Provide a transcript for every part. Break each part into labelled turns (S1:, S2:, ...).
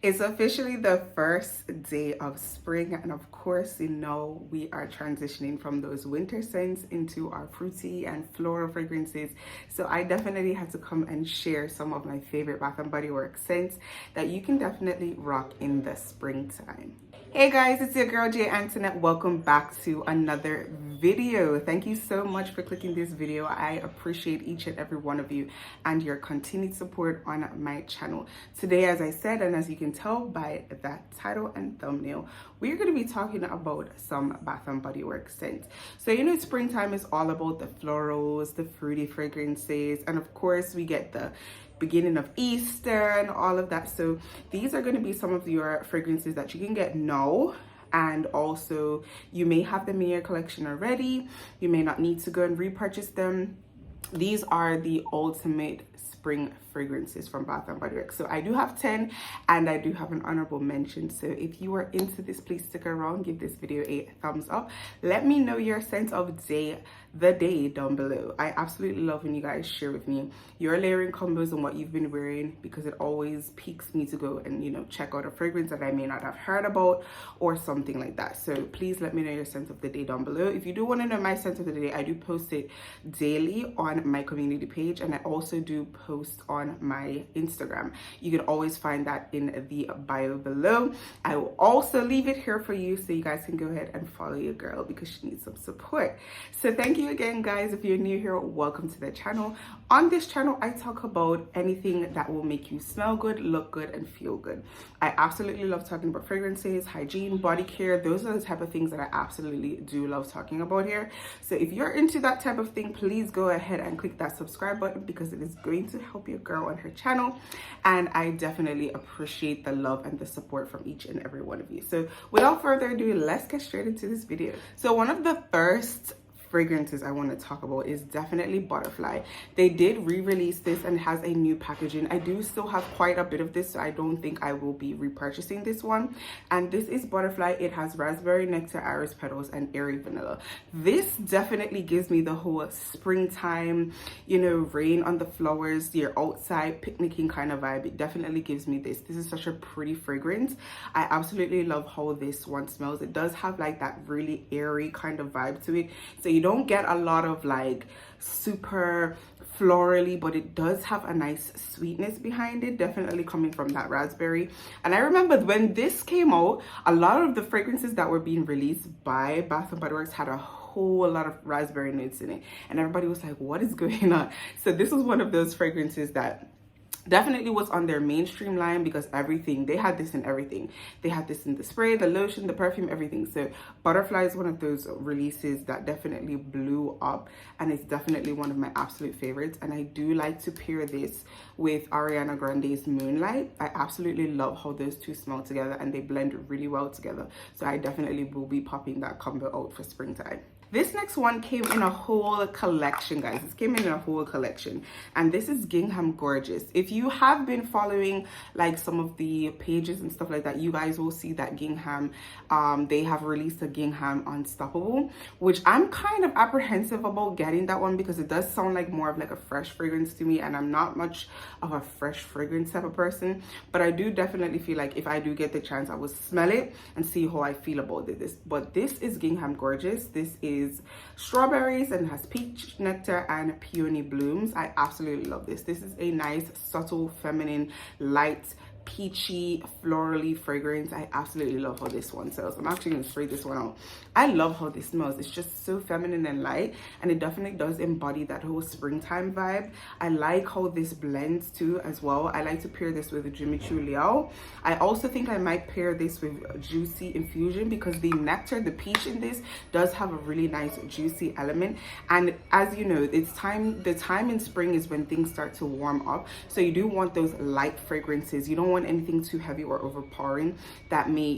S1: It's officially the first day of spring, and of course, we are transitioning from those winter scents into our fruity and floral fragrances. So I definitely had to come and share some of my favorite Bath and Body Works scents that you can definitely rock in the springtime. Hey guys, it's your girl Jay Antoinette. Welcome back to another video. Thank you so much for clicking this video. I appreciate each and every one of you and your continued support on my channel. Today, as I said, and as you can tell by that title and thumbnail, we're going to be talking about some Bath and Body Works scents. So springtime is all about the florals, the fruity fragrances, and of course we get the beginning of Easter and all of that. So these are going to be some of your fragrances that you can get now, and also you may have them in your collection already. You may not need to go and repurchase them. These are the ultimate spring fragrances from Bath and Body Works. So I do have 10 and I do have an honorable mention. So if you are into this, please stick around, give this video a thumbs up. Let me know your scent of the day down below. I absolutely love when you guys share with me your layering combos and what you've been wearing, because it always piques me to go and check out a fragrance that I may not have heard about or something like that. So please let me know your scent of the day down below. If you do want to know my scent of the day, I do post it daily on my community page, and I also do post on my Instagram. You can always find that in the bio below. I will also leave it here for you so you guys can go ahead and follow your girl because she needs some support. So thank you again, guys. If you're new here, welcome to the channel. On this channel, I talk about anything that will make you smell good, look good, and feel good. I absolutely love talking about fragrances, hygiene, body care. Those are the type of things that I absolutely do love talking about here. So if you're into that type of thing, please go ahead and click that subscribe button because it is going to help your girl on her channel. And I definitely appreciate the love and the support from each and every one of you. So without further ado, let's get straight into this video. So one of the first fragrances I want to talk about is definitely Butterfly. They did re-release this and it has a new packaging. I do still have quite a bit of this, so I don't think I will be repurchasing this one. And this is Butterfly. It has raspberry nectar, iris petals, and airy vanilla. This definitely gives me the whole springtime, rain on the flowers, you're outside picnicking kind of vibe. It definitely gives me this. This is such a pretty fragrance. I absolutely love how this one smells. It does have like that really airy kind of vibe to it. So you don't get a lot of like super florally, but it does have a nice sweetness behind it, definitely coming from that raspberry. And I remember when this came out, a lot of the fragrances that were being released by Bath and Body Works had a whole lot of raspberry notes in it, and everybody was like, what is going on? So this was one of those fragrances that definitely was on their mainstream line, because they had this in everything. They had this in the spray, the lotion, the perfume, everything. So Butterfly is one of those releases that definitely blew up, and it's definitely one of my absolute favorites. And I do like to pair this with Ariana Grande's Moonlight. I absolutely love how those two smell together and they blend really well together. So I definitely will be popping that combo out for springtime. This next one came in a whole collection, guys. This came in a whole collection, and this is Gingham Gorgeous. If you have been following like some of the pages and stuff like that, you guys will see that Gingham, they have released a Gingham Unstoppable, which I'm kind of apprehensive about getting that one because it does sound like more of like a fresh fragrance to me, and I'm not much of a fresh fragrance type of person. But I do definitely feel like if I do get the chance, I will smell it and see how I feel about this. But this is Gingham Gorgeous. This is strawberries and has peach nectar and peony blooms. I absolutely love this. This is a nice, subtle, feminine, light, peachy, florally fragrance. I absolutely love how this one smells. I'm actually going to spray this one out. I love how this smells. It's just so feminine and light, and it definitely does embody that whole springtime vibe. I like how this blends too as well. I like to pair this with Jimmy Choo Liao. I also think I might pair this with Juicy Infusion, because the nectar, the peach in this does have a really nice juicy element. And as you know, the time in spring is when things start to warm up, so you do want those light fragrances. You don't want anything too heavy or overpowering that may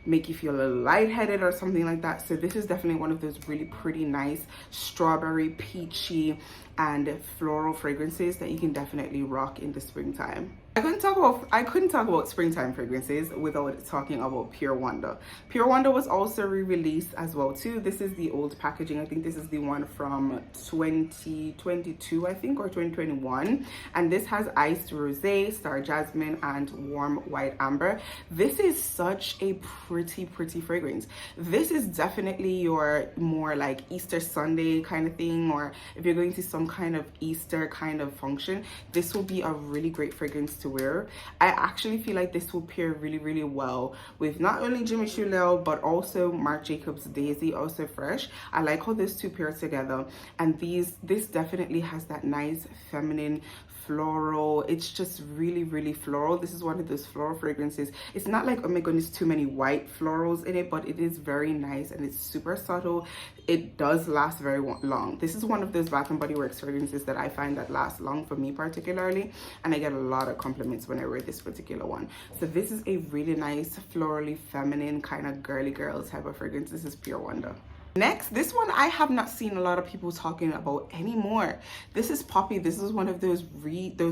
S1: make you feel a little lightheaded or something like that. So this is definitely one of those really pretty nice strawberry, peachy, and floral fragrances that you can definitely rock in the springtime. I couldn't talk about springtime fragrances without talking about Pure Wonder. Pure Wonder was also re-released as well too. This is the old packaging. I think this is the one from 2022, I think, or 2021. And this has iced rosé, star jasmine, and warm white amber. This is such a pretty fragrance. This is definitely your more like Easter Sunday kind of thing, or if you're going to some kind of Easter kind of function, this will be a really great fragrance to wear. I actually feel like this will pair really well with not only Jimmy Choo Lil, but also Marc Jacobs Daisy, also fresh. I like how those two pair together, and this definitely has that nice feminine floral. It's just really floral. This is one of those floral fragrances. It's not like, oh my goodness, too many white florals in it, but it is very nice and it's super subtle. It does last very long. This is one of those Bath and Body Works fragrances that I find that lasts long for me particularly, and I get a lot of compliments when I wear this particular one. So this is a really nice florally feminine kind of girly girl type of fragrance. This is Pure Wonder. Next, this one I have not seen a lot of people talking about anymore. This is Poppy. This is one of those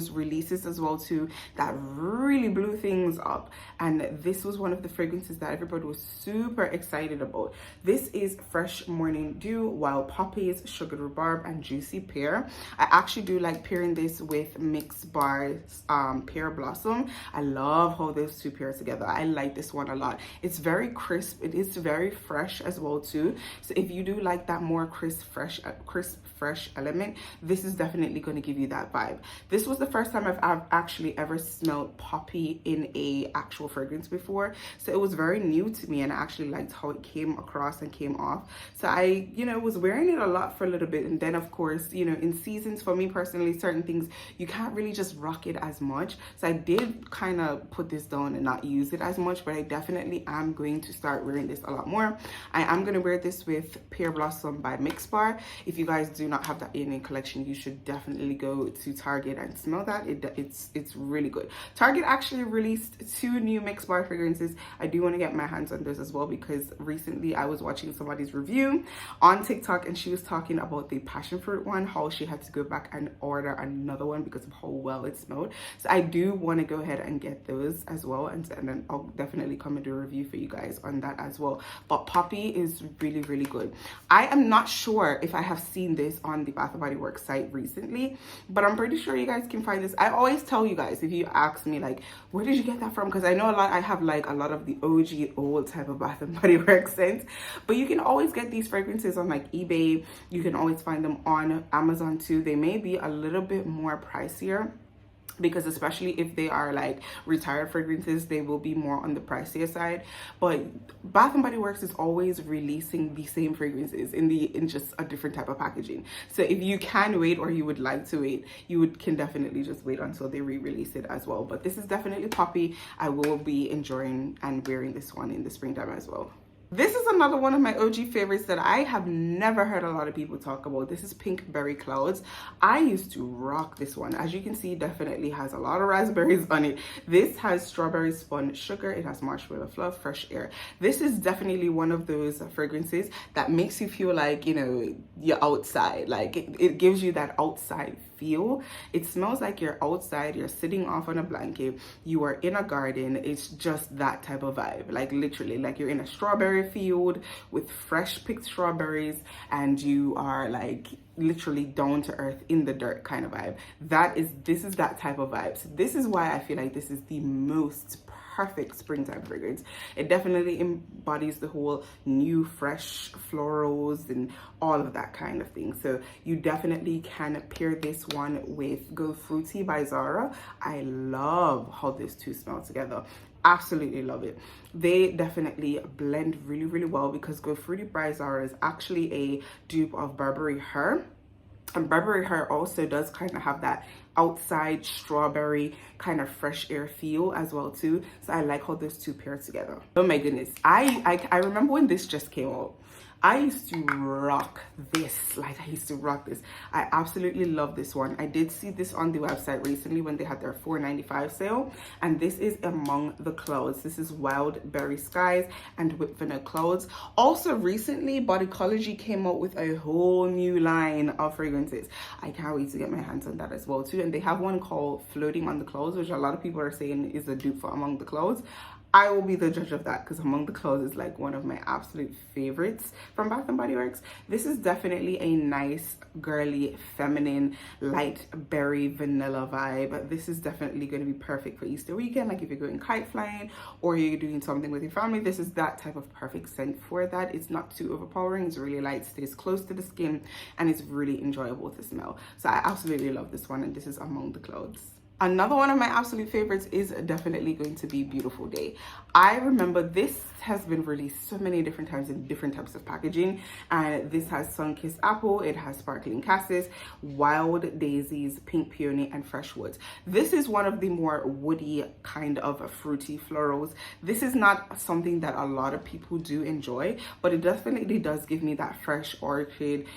S1: releases as well too that really blew things up, and this was one of the fragrances that everybody was super excited about. This is Fresh Morning Dew, Wild Poppies, Sugared Rhubarb, and Juicy Pear. I actually do like pairing this with Mixed Bar's Pear Blossom. I love how those two pair together. I like this one a lot. It's very crisp. It is very fresh as well too. So if you do like that more crisp fresh element, this is definitely going to give you that vibe. This was the first time I've actually ever smelled Poppy in a actual fragrance before, so it was very new to me, and I actually liked how it came across and came off. So I, was wearing it a lot for a little bit, and then of course, in seasons, for me personally, certain things you can't really just rock it as much. So I did kind of put this down and not use it as much, but I definitely am going to start wearing this a lot more. I am going to wear this with Pear Blossom by Mixed Bar. If you guys do not have that in a collection, you should definitely go to Target and smell that. It's really good. Target actually released 2 new Mixed Bar fragrances. I do want to get my hands on those as well, because recently I was watching somebody's review on TikTok and she was talking about the passion fruit one, how she had to go back and order another one because of how well it smelled. So I do want to go ahead and get those as well, and then I'll definitely come and do a review for you guys on that as well. But Poppy is really good. I am not sure if I have seen this on the Bath & Body Works site recently, but I'm pretty sure you guys can find this. I always tell you guys, if you ask me like, where did you get that from? Because I know I have like a lot of the OG old type of Bath & Body Works scents, but you can always get these fragrances on like eBay. You can always find them on Amazon too. They may be a little bit more pricier, because especially if they are like retired fragrances, they will be more on the pricier side. But Bath and Body Works is always releasing the same fragrances in just a different type of packaging. So if you can wait, or you would like to wait, can definitely just wait until they re-release it as well. But this is definitely Poppy. I will be enjoying and wearing this one in the springtime as well. This is another one of my OG favorites that I have never heard a lot of people talk about. This is Pink Berry Clouds. I used to rock this one. As you can see, definitely has a lot of raspberries on it. This has strawberry spun sugar. It has marshmallow fluff, fresh air. This is definitely one of those fragrances that makes you feel like, you're outside. Like it gives you that outside feel. It smells like you're outside, you're sitting off on a blanket, you are in a garden. It's just that type of vibe. Like literally, like you're in a strawberry field with fresh picked strawberries, and you are like literally down to earth in the dirt kind of vibe. This is that type of vibe. So this is why I feel like this is the most perfect springtime fragrance. It definitely embodies the whole new fresh florals and all of that kind of thing. So you definitely can pair this one with Go Fruity by Zara. I love how these two smell together. Absolutely love it. They definitely blend really well, because Go Fruity by Zara is actually a dupe of Burberry Her. And Burberry Her also does kind of have that outside strawberry kind of fresh air feel as well too. So I like how those two pair together. Oh my goodness. I remember when this just came out. I used to rock this. Like, I used to rock this. I absolutely love this one. I did see this on the website recently when they had their $4.95 sale, and this is Among the Clouds. This is Wild Berry Skies and Whipped Vanilla Clouds. Also recently, Bodycology came out with a whole new line of fragrances. I can't wait to get my hands on that as well too. And they have one called Floating on the Clouds, which a lot of people are saying is a dupe for Among the Clouds. I will be the judge of that, because Among the Clouds is like one of my absolute favorites from Bath & Body Works. This is definitely a nice, girly, feminine, light berry vanilla vibe. This is definitely going to be perfect for Easter weekend. Like if you're going kite flying or you're doing something with your family, this is that type of perfect scent for that. It's not too overpowering. It's really light, stays close to the skin, and it's really enjoyable to smell. So I absolutely love this one, and this is Among the Clouds. Another one of my absolute favorites is definitely going to be Beautiful Day. I remember this has been released so many different times in different types of packaging, and this has Sun-Kissed Apple, it has Sparkling Cassis, Wild Daisies, Pink Peony, and Fresh Woods. This is one of the more woody kind of fruity florals. This is not something that a lot of people do enjoy, but it definitely does give me that fresh orchid,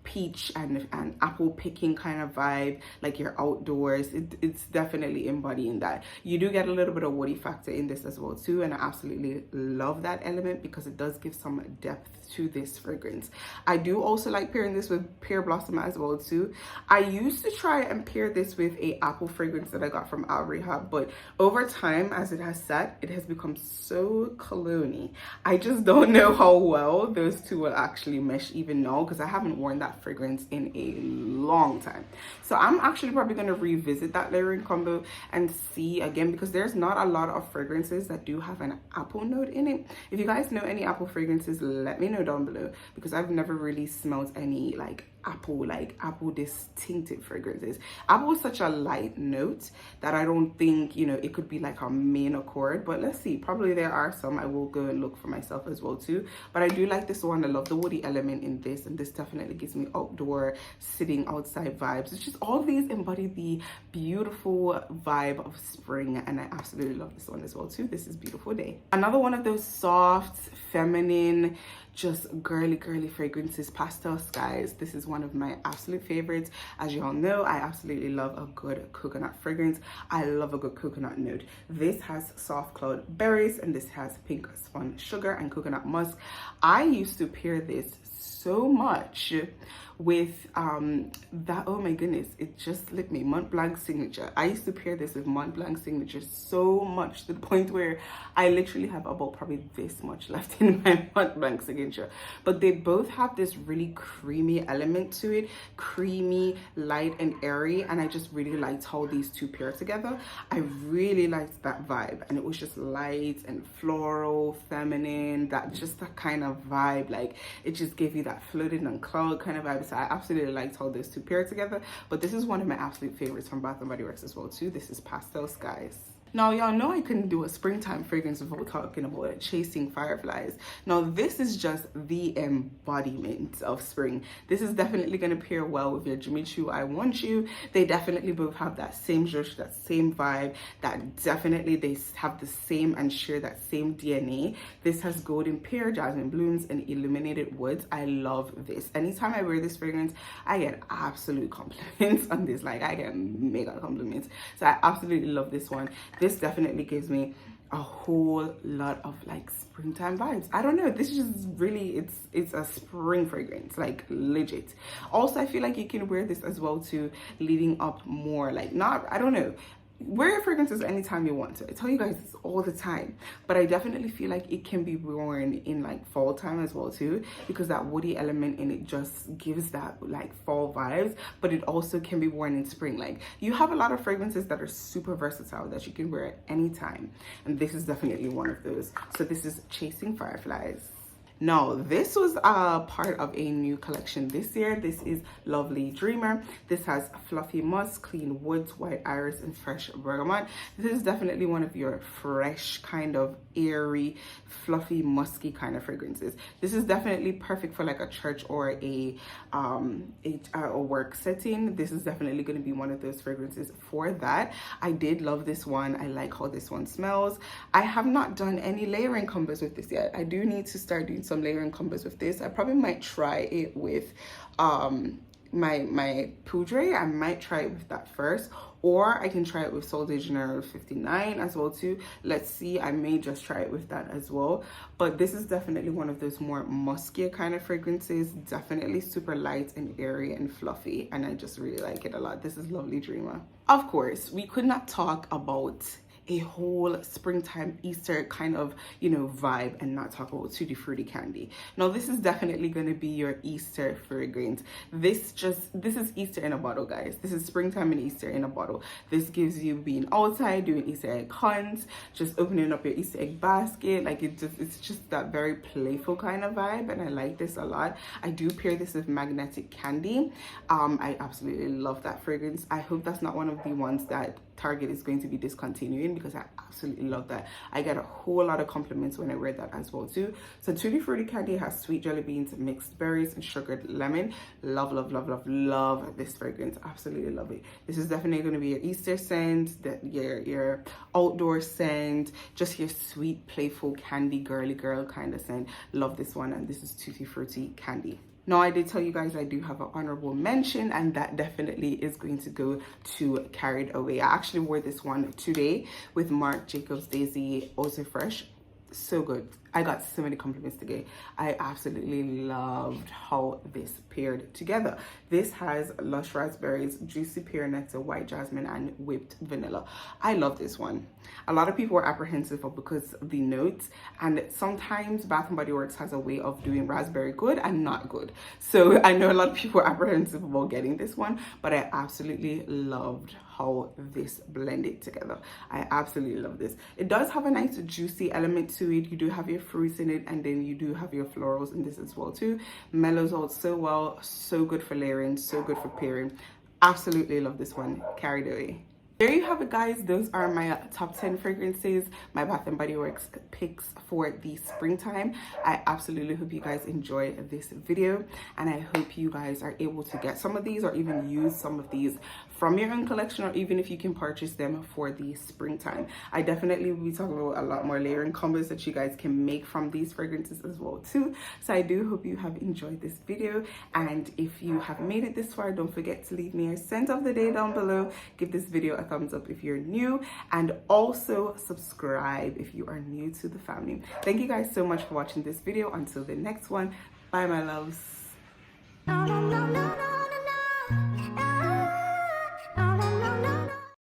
S1: peach and apple picking kind of vibe, like you're outdoors. It's definitely embodying that. You do get a little bit of woody factor in this as well too, and I absolutely love that element because it does give some depth to this fragrance. I do also like pairing this with Pear Blossom as well too. I used to try and pair this with a apple fragrance that I got from Al Rehab, but over time as it has set, it has become so cologne-y. I just don't know how well those two will actually mesh even now, because I haven't worn that fragrance in a long time. So I'm actually probably going to revisit that layering combo and see again, because there's not a lot of fragrances that do have an apple note in it. If you guys know any apple fragrances, let me know down below, because I've never really smelled any like apple distinctive fragrances. Apple is such a light note that I don't think, you know, it could be like a main accord, but let's see. Probably there are some. I will go and look for myself as well too, but I do like this one. I love the woody element in this, and this definitely gives me outdoor sitting outside vibes. It's just all of these embody the beautiful vibe of spring, and I absolutely love this one as well too. This is Beautiful Day. Another one of those soft, feminine, just girly fragrances, Pastel Skies. This is one of my absolute favorites. As you all know, I absolutely love a good coconut fragrance. I love a good coconut note. This has soft cloud berries, and this has pink spun sugar and coconut musk. I used to pair this so much with that, oh my goodness, it just slipped me, Mont Blanc Signature. I used to pair this with Mont Blanc Signature so much, to the point where I literally have about probably this much left in my Mont Blanc Signature. But they both have this really creamy element to it, creamy, light, and airy, and I just really liked how these two pair together. I really liked that vibe, and it was just light and floral, feminine, that kind of vibe. Like it just gave you that floating and cloud kind of vibe. So I absolutely liked how those two pair together. But this is one of my absolute favorites from Bath & Body Works as well too. This is Pastel Skies. Now, y'all know I couldn't do a springtime fragrance without talking about it, Chasing Fireflies. Now, this is just the embodiment of spring. This is definitely going to pair well with your Jimmy Choo I Want You. They definitely both have that same zhuzh, that same vibe, that definitely they have the same and share that same DNA. This has golden pear, jasmine blooms, and illuminated woods. I love this. Anytime I wear this fragrance, I get absolute compliments on this. Like, I get mega compliments. So I absolutely love this one. This definitely gives me a whole lot of like springtime vibes. I don't know, this is just really, it's a spring fragrance, like legit. Also, I feel like you can wear this as well too, leading up more, like not, I don't know, wear your fragrances anytime you want to. I tell you guys this all the time, but I definitely feel like it can be worn in like fall time as well too, because that woody element in it just gives that like fall vibes, but it also can be worn in spring. Like you have a lot of fragrances that are super versatile that you can wear at any time, and this is definitely one of those. So this is Chasing Fireflies. Now, this was a part of a new collection this year. This is Lovely Dreamer. This has Fluffy Musk, Clean Woods, White Iris, and Fresh Bergamot. This is definitely one of your fresh, kind of airy, fluffy, musky kind of fragrances. This is definitely perfect for like a church or a work setting. This is definitely going to be one of those fragrances for that. I did love this one. I like how this one smells. I have not done any layering combos with this yet. I do need to start doing some layering combos with this. I probably might try it with my poudre. I might try it with that first, or I can try it with Sol de Janeiro 59 as well too. Let's see, I may just try it with that as well. But this is definitely one of those more muskier kind of fragrances, definitely super light and airy and fluffy, and I just really like it a lot. This is Lovely Dreamer. Of course, we could not talk about a whole springtime Easter kind of, you know, vibe and not talk about Tutti Frutti Candy. Now this is definitely going to be your Easter fragrance. This is Easter in a bottle, guys. This is springtime and Easter in a bottle. This gives you being outside, doing Easter egg hunts, just opening up your Easter egg basket. Like it's just that very playful kind of vibe, and I like this a lot. I do pair this with Magnetic Candy. I absolutely love that fragrance. I hope that's not one of the ones that Target is going to be discontinuing, because I absolutely love that. I get a whole lot of compliments when I wear that as well too. So Tutti Frutti Candy has sweet jelly beans, mixed berries, and sugared lemon. Love, love, love, love, love this fragrance. Absolutely love it. This is definitely going to be your Easter scent, your outdoor scent, just your sweet, playful, candy, girly girl kind of scent. Love this one, and this is Tutti Frutti Candy. Now, I did tell you guys I do have an honorable mention, and that definitely is going to go to Carried Away. I actually wore this one today with Marc Jacobs Daisy Also Fresh. So good. I got so many compliments today. I absolutely loved how this paired together. This has lush raspberries, juicy pear nectar, white jasmine, and whipped vanilla. I love this one. A lot of people are apprehensive because of the notes, and sometimes Bath & Body Works has a way of doing raspberry good and not good. So I know a lot of people are apprehensive about getting this one, but I absolutely loved how this blended together. I absolutely love this. It does have a nice juicy element to it. You do have your fruits in it, and then you do have your florals in this as well too. Mellows out so well, so good for layering, so good for pairing. Absolutely love this one. Carried Away. There you have it, guys. Those are my top 10 fragrances, my Bath & Body Works picks for the springtime. I absolutely hope you guys enjoy this video, and I hope you guys are able to get some of these or even use some of these from your own collection, or even if you can purchase them for the springtime. I definitely will be talking about a lot more layering combos that you guys can make from these fragrances as well too. So I do hope you have enjoyed this video, and if you have made it this far, don't forget to leave me a scent of the day down below. Give this video a thumbs up if you're new, and also subscribe if you are new to the family. Thank you guys so much for watching this video. Until the next one, bye my loves.